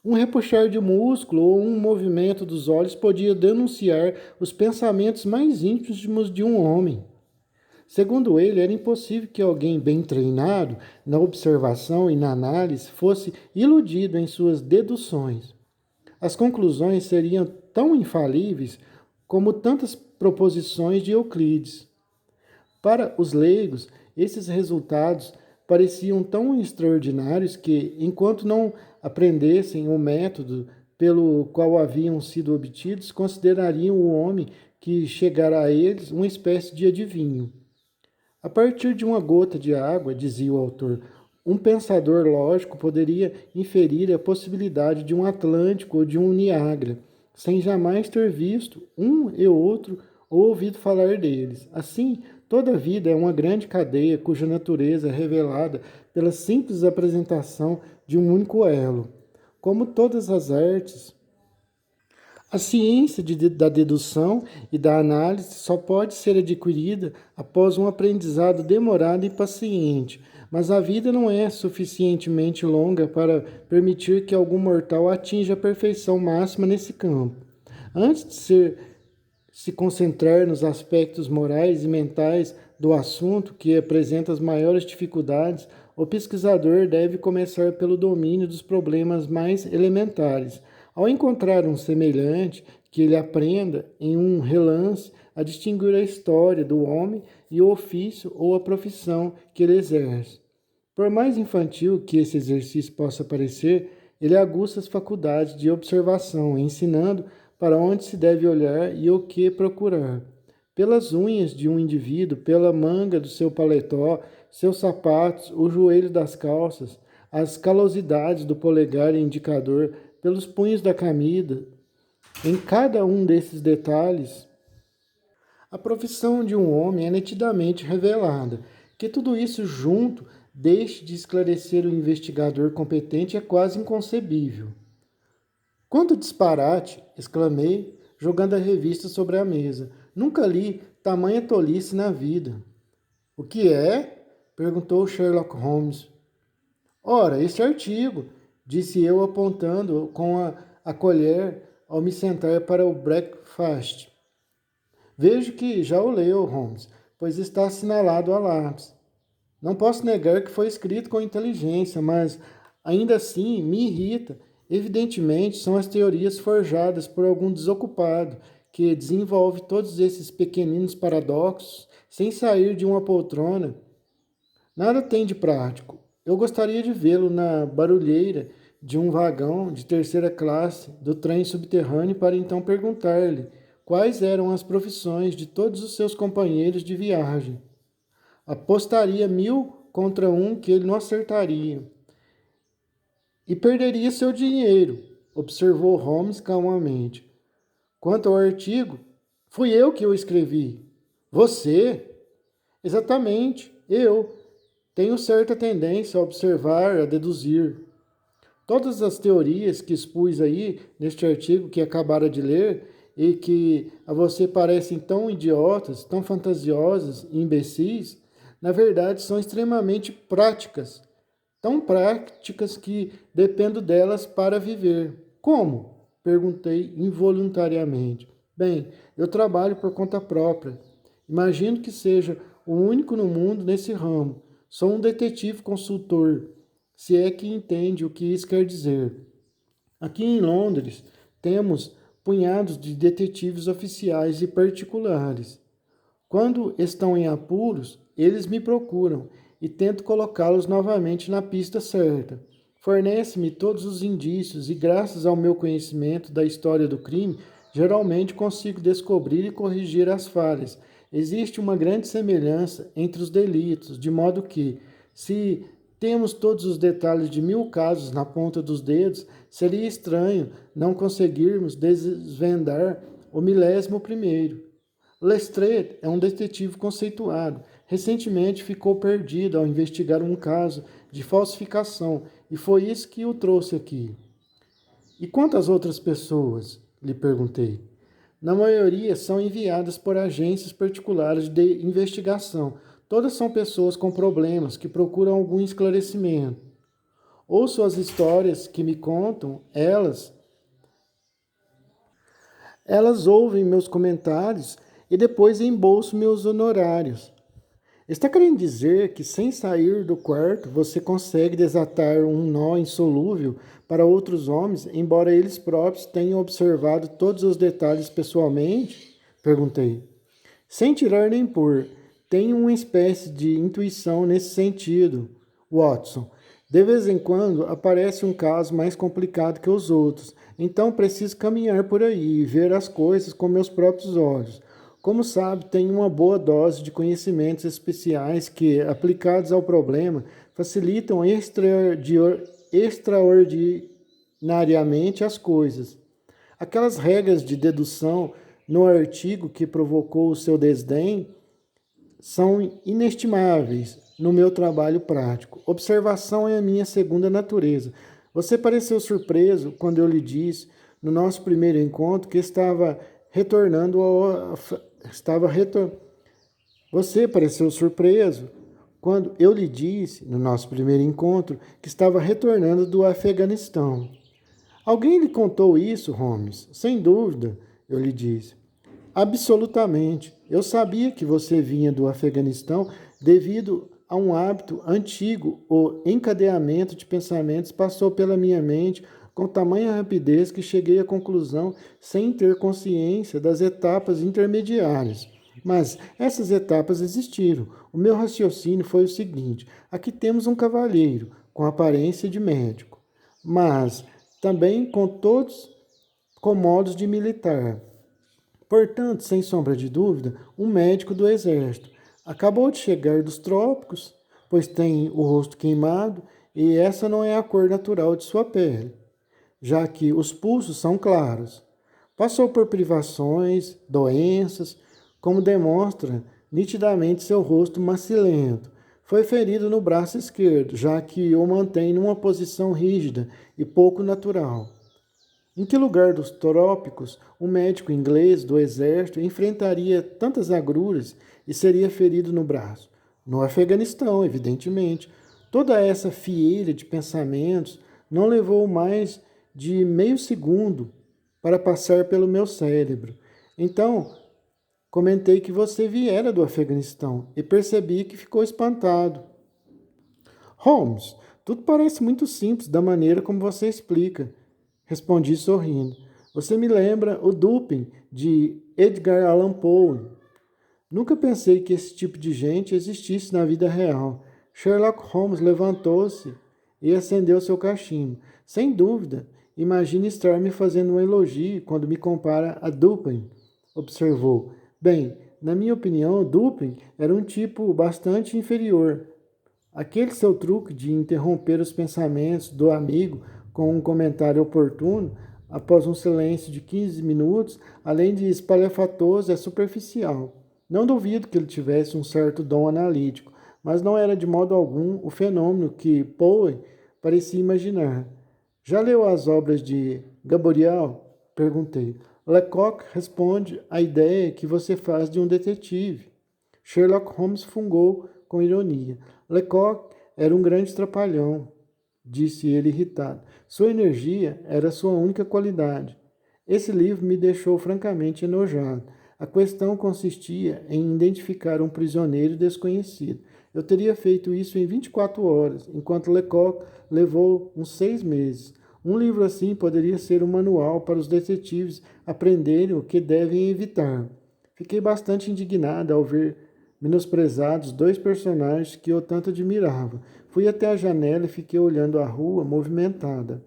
um repuxar de músculo ou um movimento dos olhos podia denunciar os pensamentos mais íntimos de um homem. Segundo ele, era impossível que alguém bem treinado na observação e na análise fosse iludido em suas deduções. As conclusões seriam tão infalíveis como tantas proposições de Euclides. Para os leigos, esses resultados pareciam tão extraordinários que, enquanto não aprendessem o método pelo qual haviam sido obtidos, considerariam o homem que chegara a eles uma espécie de adivinho. A partir de uma gota de água, dizia o autor, Um pensador lógico poderia inferir a possibilidade de um Atlântico ou de um Niágara, sem jamais ter visto um e outro ou ouvido falar deles. Assim, toda a vida é uma grande cadeia cuja natureza é revelada pela simples apresentação de um único elo. Como todas as artes, a ciência da dedução e da análise só pode ser adquirida após um aprendizado demorado e paciente, mas a vida não é suficientemente longa para permitir que algum mortal atinja a perfeição máxima nesse campo. Antes de se concentrar nos aspectos morais e mentais do assunto que apresenta as maiores dificuldades, o pesquisador deve começar pelo domínio dos problemas mais elementares. Ao encontrar um semelhante, que ele aprenda, em um relance, a distinguir a história do homem e o ofício ou a profissão que ele exerce. Por mais infantil que esse exercício possa parecer, ele aguça as faculdades de observação, ensinando para onde se deve olhar e o que procurar. Pelas unhas de um indivíduo, pela manga do seu paletó, seus sapatos, o joelho das calças, as calosidades do polegar e indicador, pelos punhos da camisa. Em cada um desses detalhes, a profissão de um homem é nitidamente revelada. Que tudo isso junto deixe de esclarecer o investigador competente é quase inconcebível. Quanto disparate! Exclamei, jogando a revista sobre a mesa. Nunca li tamanha tolice na vida. O que é? Perguntou Sherlock Holmes. Ora, este artigo, disse eu apontando com a colher ao me sentar para o breakfast. Vejo que já o leu, Holmes, pois está assinalado a lápis. Não posso negar que foi escrito com inteligência, mas ainda assim me irrita. Evidentemente, são as teorias forjadas por algum desocupado que desenvolve todos esses pequeninos paradoxos sem sair de uma poltrona. Nada tem de prático. Eu gostaria de vê-lo na barulheira de um vagão de terceira classe do trem subterrâneo para então perguntar-lhe quais eram as profissões de todos os seus companheiros de viagem. Apostaria 1000 contra um que ele não acertaria. E perderia seu dinheiro, observou Holmes calmamente. Quanto ao artigo, fui eu que o escrevi. Você? Exatamente, eu. Tenho certa tendência a observar, a deduzir. Todas as teorias que expus aí neste artigo que acabara de ler e que a você parecem tão idiotas, tão fantasiosas e imbecis, na verdade são extremamente práticas, tão práticas que dependo delas para viver. Como? Perguntei involuntariamente. Bem, eu trabalho por conta própria. Imagino que seja o único no mundo nesse ramo. Sou um detetive consultor, se é que entende o que isso quer dizer. Aqui em Londres, temos punhados de detetives oficiais e particulares. Quando estão em apuros, eles me procuram e tento colocá-los novamente na pista certa. Fornece-me todos os indícios e, graças ao meu conhecimento da história do crime, geralmente consigo descobrir e corrigir as falhas. Existe uma grande semelhança entre os delitos, de modo que, se temos todos os detalhes de 1000 casos na ponta dos dedos, seria estranho não conseguirmos desvendar o 1000º. Lestrade é um detetive conceituado. Recentemente ficou perdido ao investigar um caso de falsificação e foi isso que o trouxe aqui. E quantas outras pessoas? Lhe perguntei. Na maioria são enviadas por agências particulares de investigação. Todas são pessoas com problemas que procuram algum esclarecimento. Ouço as histórias que me contam, elas ouvem meus comentários e depois embolso meus honorários. Está querendo dizer que sem sair do quarto você consegue desatar um nó insolúvel para outros homens, embora eles próprios tenham observado todos os detalhes pessoalmente? Perguntei. Sem tirar nem pôr, tenho uma espécie de intuição nesse sentido, Watson. De vez em quando aparece um caso mais complicado que os outros, então preciso caminhar por aí e ver as coisas com meus próprios olhos. Como sabe, tenho uma boa dose de conhecimentos especiais que, aplicados ao problema, facilitam extraordinariamente as coisas. Aquelas regras de dedução no artigo que provocou o seu desdém são inestimáveis no meu trabalho prático. Observação é a minha segunda natureza. Você pareceu surpreso quando eu lhe disse, no nosso primeiro encontro, que retornando ao, estava retor... Você pareceu surpreso quando eu lhe disse, no nosso primeiro encontro, que estava retornando do Afeganistão. Alguém lhe contou isso, Holmes? Sem dúvida, eu lhe disse. Absolutamente. Eu sabia que você vinha do Afeganistão devido a um hábito antigo. O encadeamento de pensamentos passou pela minha mente com tamanha rapidez que cheguei à conclusão sem ter consciência das etapas intermediárias. Mas essas etapas existiram. O meu raciocínio foi o seguinte: aqui temos um cavalheiro com aparência de médico, mas também com modos de militar. Portanto, sem sombra de dúvida, um médico do exército. Acabou de chegar dos trópicos, pois tem o rosto queimado e essa não é a cor natural de sua pele, já que os pulsos são claros. Passou por privações, doenças, como demonstra nitidamente seu rosto macilento. Foi ferido no braço esquerdo, já que o mantém numa posição rígida e pouco natural. Em que lugar dos trópicos um médico inglês do exército enfrentaria tantas agruras e seria ferido no braço? No Afeganistão, evidentemente. Toda essa fieira de pensamentos não levou mais de meio segundo para passar pelo meu cérebro. Então, comentei que você viera do Afeganistão e percebi que ficou espantado. Holmes, tudo parece muito simples da maneira como você explica. Respondi sorrindo. Você me lembra o Dupin, de Edgar Allan Poe. Nunca pensei que esse tipo de gente existisse na vida real. Sherlock Holmes levantou-se e acendeu seu cachimbo. Sem dúvida, imagine estar me fazendo um elogio quando me compara a Dupin, observou. Bem, na minha opinião, Dupin era um tipo bastante inferior. Aquele seu truque de interromper os pensamentos do amigo com um comentário oportuno, após um silêncio de 15 minutos, além de espalhafatoso, é superficial. Não duvido que ele tivesse um certo dom analítico, mas não era de modo algum o fenômeno que Poe parecia imaginar. Já leu as obras de Gaboriau? Perguntei. Lecoq responde à ideia que você faz de um detetive. Sherlock Holmes fungou com ironia. Lecoq era um grande trapalhão, disse ele irritado. Sua energia era sua única qualidade. Esse livro me deixou francamente enojado. A questão consistia em identificar um prisioneiro desconhecido. Eu teria feito isso em 24 horas, enquanto Lecoq levou uns 6 meses. Um livro assim poderia ser um manual para os detetives aprenderem o que devem evitar. Fiquei bastante indignado ao ver menosprezados 2 personagens que eu tanto admirava. Fui até a janela e fiquei olhando a rua movimentada.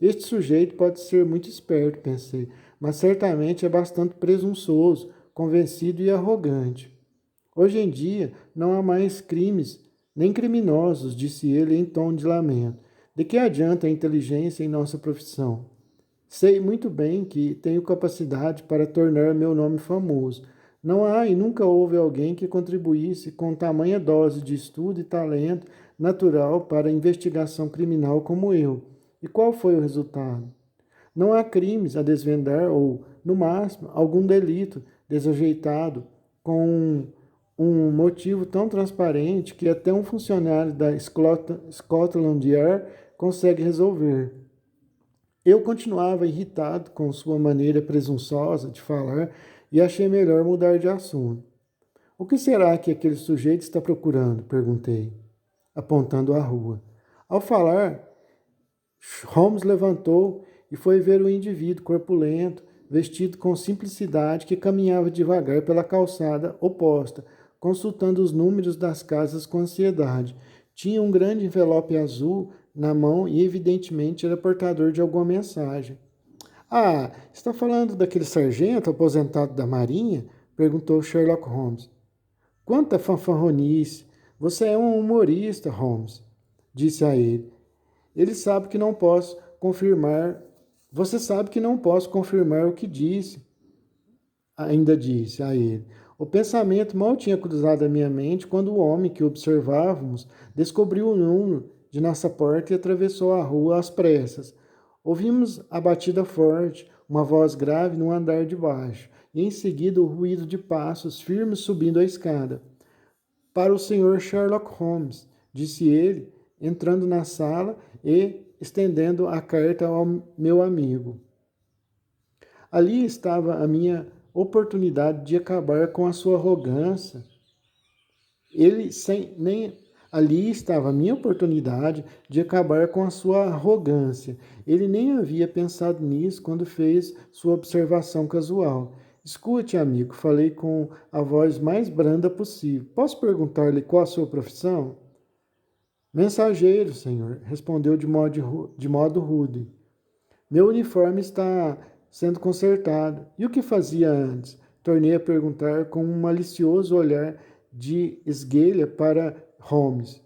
Este sujeito pode ser muito esperto, pensei, mas certamente é bastante presunçoso, convencido e arrogante. Hoje em dia não há mais crimes, nem criminosos, disse ele em tom de lamento. De que adianta a inteligência em nossa profissão? Sei muito bem que tenho capacidade para tornar meu nome famoso. Não há e nunca houve alguém que contribuísse com tamanha dose de estudo e talento natural para a investigação criminal como eu. E qual foi o resultado? Não há crimes a desvendar ou, no máximo, algum delito desajeitado com um motivo tão transparente que até um funcionário da Scotland Yard consegue resolver. Eu continuava irritado com sua maneira presunçosa de falar e achei melhor mudar de assunto. O que será que aquele sujeito está procurando? Perguntei, apontando à rua. Ao falar, Holmes levantou e foi ver o indivíduo corpulento, vestido com simplicidade, que caminhava devagar pela calçada oposta, consultando os números das casas com ansiedade. Tinha um grande envelope azul na mão e evidentemente era portador de alguma mensagem. Ah, está falando daquele sargento aposentado da Marinha? Perguntou Sherlock Holmes. Quanta fanfarronice! Você é um humorista, Holmes, disse a ele. Ele sabe que não posso confirmar. Você sabe que não posso confirmar o que disse, ainda disse a ele. O pensamento mal tinha cruzado a minha mente quando o homem que observávamos descobriu o número de nossa porta e atravessou a rua às pressas. Ouvimos a batida forte, uma voz grave no andar de baixo, e em seguida o ruído de passos firmes subindo a escada. Para o senhor Sherlock Holmes, disse ele, entrando na sala e estendendo a carta ao meu amigo. Ali estava a minha oportunidade de acabar com a sua arrogância. Ele sem nem Ali estava a minha oportunidade de acabar com a sua arrogância. Ele nem havia pensado nisso quando fez sua observação casual. Escute, amigo, falei com a voz mais branda possível. Posso perguntar-lhe qual a sua profissão? Mensageiro, senhor, respondeu de modo rude. Meu uniforme está sendo consertado. E o que fazia antes? Tornei a perguntar com um malicioso olhar de esguelha para Holmes.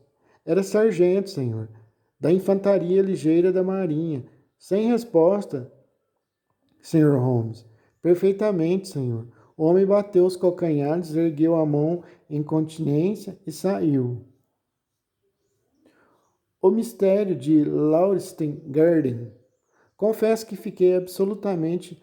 Era sargento, senhor, da infantaria ligeira da marinha. Sem resposta, senhor Holmes. Perfeitamente, senhor. O homem bateu os calcanhares, ergueu a mão em continência e saiu. O mistério de Lauriston Garden. Confesso que fiquei absolutamente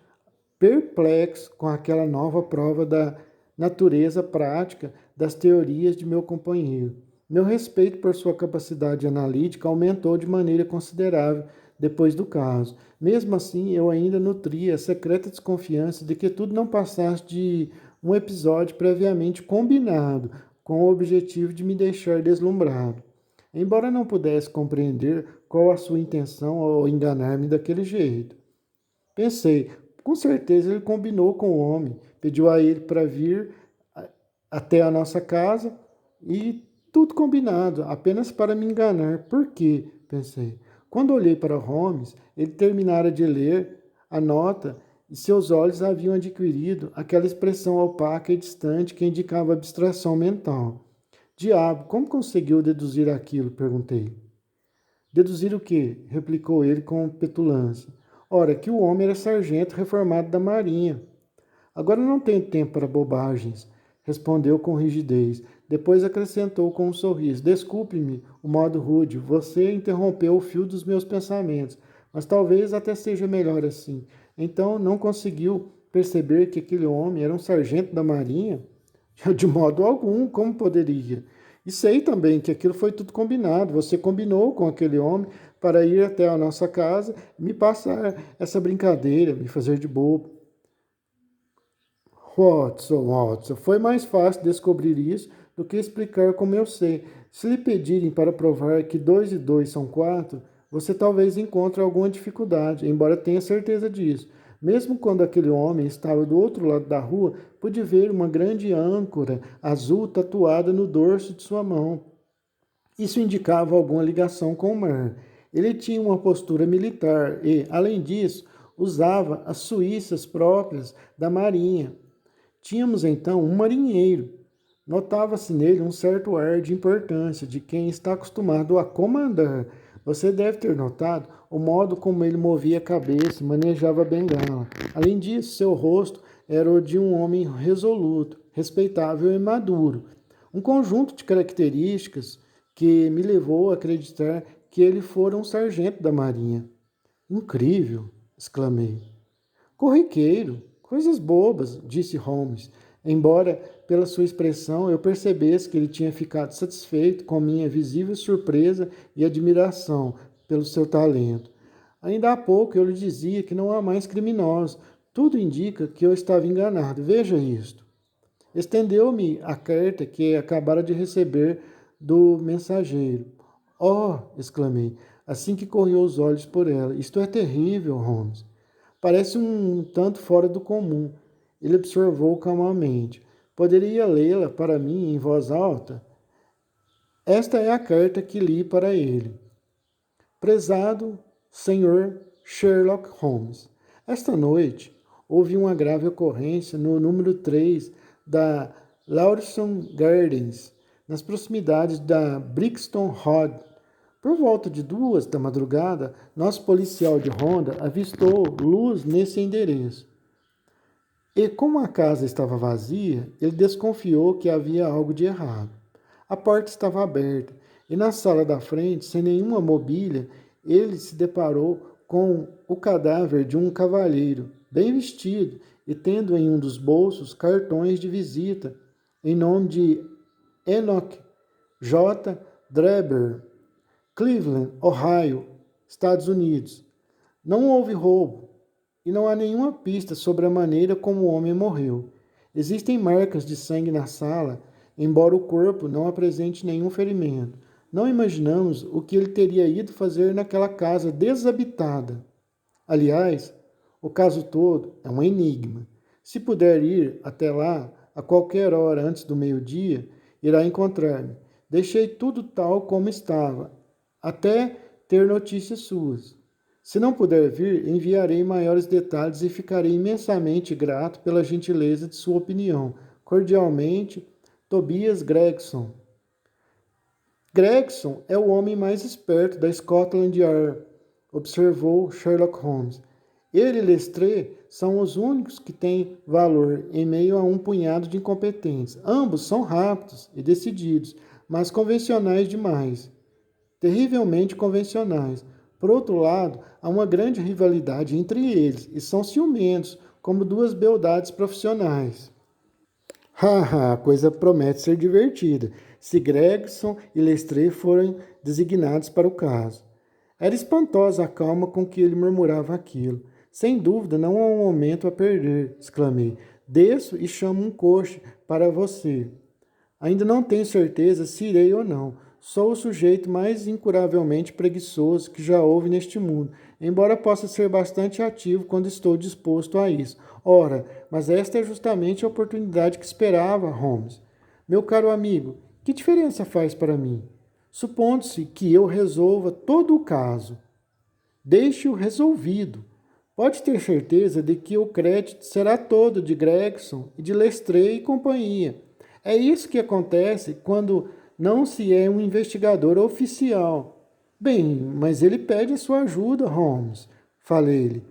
perplexo com aquela nova prova da natureza prática das teorias de meu companheiro. Meu respeito por sua capacidade analítica aumentou de maneira considerável depois do caso. Mesmo assim, eu ainda nutria a secreta desconfiança de que tudo não passasse de um episódio previamente combinado, com o objetivo de me deixar deslumbrado. Embora não pudesse compreender qual a sua intenção ao enganar-me daquele jeito. Pensei, com certeza ele combinou com o homem, pediu a ele para vir até a nossa casa e tudo combinado, apenas para me enganar. Por quê? Pensei. Quando olhei para Holmes, ele terminara de ler a nota e seus olhos haviam adquirido aquela expressão opaca e distante que indicava abstração mental. Diabo, como conseguiu deduzir aquilo? Perguntei. Deduzir o quê? Replicou ele com petulância. Ora, que o homem era sargento reformado da Marinha. Agora não tenho tempo para bobagens, respondeu com rigidez. Depois acrescentou com um sorriso. Desculpe-me o modo rude, você interrompeu o fio dos meus pensamentos, mas talvez até seja melhor assim. Então não conseguiu perceber que aquele homem era um sargento da Marinha? De modo algum, como poderia? E sei também que aquilo foi tudo combinado. Você combinou com aquele homem para ir até a nossa casa e me passar essa brincadeira, me fazer de bobo. Watson, foi mais fácil descobrir isso do que explicar como eu sei. Se lhe pedirem para provar que 2 e 2 são 4, você talvez encontre alguma dificuldade, embora tenha certeza disso. Mesmo quando aquele homem estava do outro lado da rua, pude ver uma grande âncora azul tatuada no dorso de sua mão. Isso indicava alguma ligação com o mar. Ele tinha uma postura militar e, além disso, usava as suíças próprias da marinha. Tínhamos então um marinheiro. Notava-se nele um certo ar de importância de quem está acostumado a comandar. Você deve ter notado o modo como ele movia a cabeça, manejava a bengala. Além disso, seu rosto era o de um homem resoluto, respeitável e maduro. Um conjunto de características que me levou a acreditar que ele fora um sargento da marinha. Incrível! Exclamei. Corriqueiro, coisas bobas, disse Holmes, embora pela sua expressão eu percebesse que ele tinha ficado satisfeito com minha visível surpresa e admiração pelo seu talento. Ainda há pouco eu lhe dizia que não há mais criminosos. Tudo indica que eu estava enganado. Veja isto. Estendeu-me a carta que acabara de receber do mensageiro. Oh! Exclamei, assim que correu os olhos por ela. Isto é terrível, Holmes. Parece um tanto fora do comum. Ele observou calmamente. Poderia lê-la para mim em voz alta? Esta é a carta que li para ele. Prezado Sr. Sherlock Holmes, esta noite houve uma grave ocorrência no número 3 da Lauriston Gardens, nas proximidades da Brixton Road. Por volta de 2 da madrugada, nosso policial de ronda avistou luz nesse endereço. E como a casa estava vazia, ele desconfiou que havia algo de errado. A porta estava aberta e na sala da frente, sem nenhuma mobília, ele se deparou com o cadáver de um cavalheiro, bem vestido e tendo em um dos bolsos cartões de visita em nome de Enoch J. Dreber, Cleveland, Ohio, Estados Unidos. Não houve roubo e não há nenhuma pista sobre a maneira como o homem morreu. Existem marcas de sangue na sala, embora o corpo não apresente nenhum ferimento. Não imaginamos o que ele teria ido fazer naquela casa desabitada. Aliás, o caso todo é um enigma. Se puder ir até lá a qualquer hora antes do meio-dia, irá encontrar-me. Deixei tudo tal como estava, até ter notícias suas. Se não puder vir, enviarei maiores detalhes e ficarei imensamente grato pela gentileza de sua opinião. Cordialmente, Tobias Gregson. Gregson é o homem mais esperto da Scotland Yard, observou Sherlock Holmes. Ele e Lestrade são os únicos que têm valor em meio a um punhado de incompetentes. Ambos são rápidos e decididos, mas convencionais demais. Terrivelmente convencionais. Por outro lado, há uma grande rivalidade entre eles e são ciumentos, como duas beldades profissionais. Haha, a coisa promete ser divertida, se Gregson e Lestrade forem designados para o caso. Era espantosa a calma com que ele murmurava aquilo. Sem dúvida, não há um momento a perder, exclamei. Desço e chamo um coche para você. Ainda não tenho certeza se irei ou não. Sou o sujeito mais incuravelmente preguiçoso que já houve neste mundo, embora possa ser bastante ativo quando estou disposto a isso. Ora, mas esta é justamente a oportunidade que esperava, Holmes. Meu caro amigo, que diferença faz para mim? Supondo-se que eu resolva todo o caso. Deixe-o resolvido. Pode ter certeza de que o crédito será todo de Gregson e de Lestrade e companhia. É isso que acontece quando não se é um investigador oficial. Bem, mas ele pede a sua ajuda, Holmes, falei-lhe.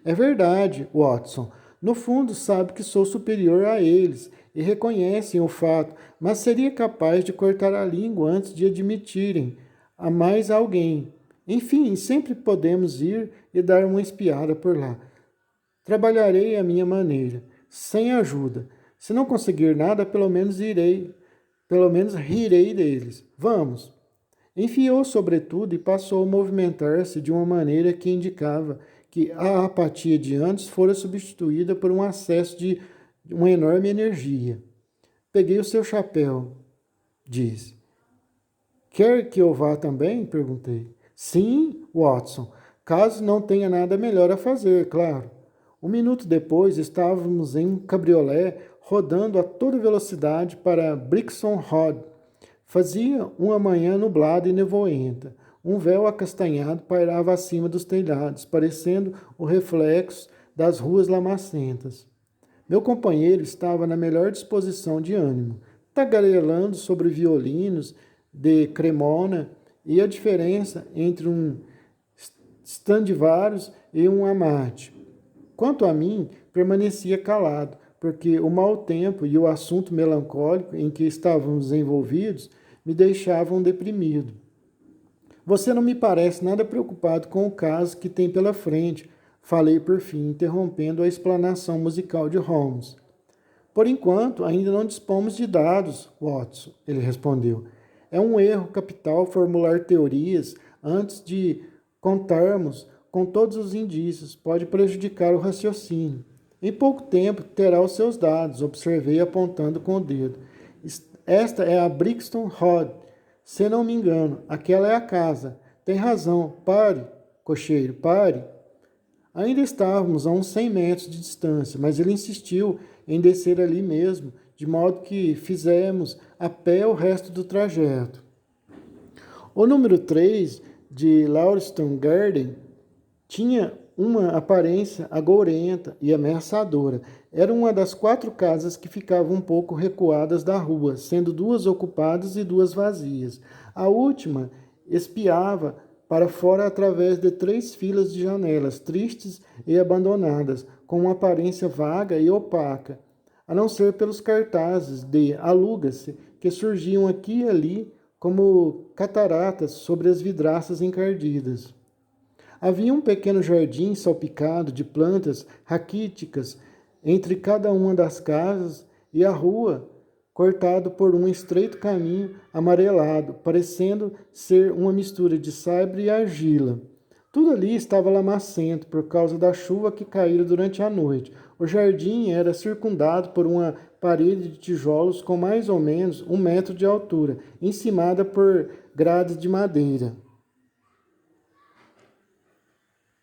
É verdade, Watson. No fundo, sabe que sou superior a eles e reconhecem o fato, mas seria capaz de cortar a língua antes de admitirem a mais alguém. Enfim, sempre podemos ir e dar uma espiada por lá. Trabalharei à minha maneira, sem ajuda. Se não conseguir nada, pelo menos rirei deles. Vamos. Enfiou sobretudo e passou a movimentar-se de uma maneira que indicava que a apatia de antes fora substituída por um acesso de uma enorme energia. Peguei o seu chapéu, disse. Quer que eu vá também? Perguntei. Sim, Watson, caso não tenha nada melhor a fazer, claro. Um minuto depois, estávamos em um cabriolé rodando a toda velocidade para Brixton Road. Fazia uma manhã nublada e nevoenta. Um véu acastanhado pairava acima dos telhados, parecendo o reflexo das ruas lamacentas. Meu companheiro estava na melhor disposição de ânimo, tagarelando sobre violinos de Cremona e a diferença entre um Stradivarius e um Amati. Quanto a mim, permanecia calado, porque o mau tempo e o assunto melancólico em que estávamos envolvidos me deixavam deprimido. Você não me parece nada preocupado com o caso que tem pela frente, falei por fim, interrompendo a explanação musical de Holmes. Por enquanto, ainda não dispomos de dados, Watson, ele respondeu. É um erro capital formular teorias antes de contarmos com todos os indícios. Pode prejudicar o raciocínio. Em pouco tempo terá os seus dados, observei apontando com o dedo. Esta é a Brixton Road. Se não me engano, aquela é a casa. Tem razão. Pare, cocheiro, pare. Ainda estávamos a uns 100 metros de distância, mas ele insistiu em descer ali mesmo, de modo que fizemos a pé o resto do trajeto. O número 3 de Lauriston Garden tinha uma aparência agourenta e ameaçadora. Era uma das 4 casas que ficavam um pouco recuadas da rua, sendo 2 ocupadas e 2 vazias. A última espiava para fora através de 3 filas de janelas, tristes e abandonadas, com uma aparência vaga e opaca, a não ser pelos cartazes de aluga-se que surgiam aqui e ali como cataratas sobre as vidraças encardidas. Havia um pequeno jardim salpicado de plantas raquíticas entre cada uma das casas e a rua, cortado por um estreito caminho amarelado, parecendo ser uma mistura de saibro e argila. Tudo ali estava lamacento por causa da chuva que caíra durante a noite. O jardim era circundado por uma parede de tijolos com mais ou menos 1 metro de altura, encimada por grades de madeira.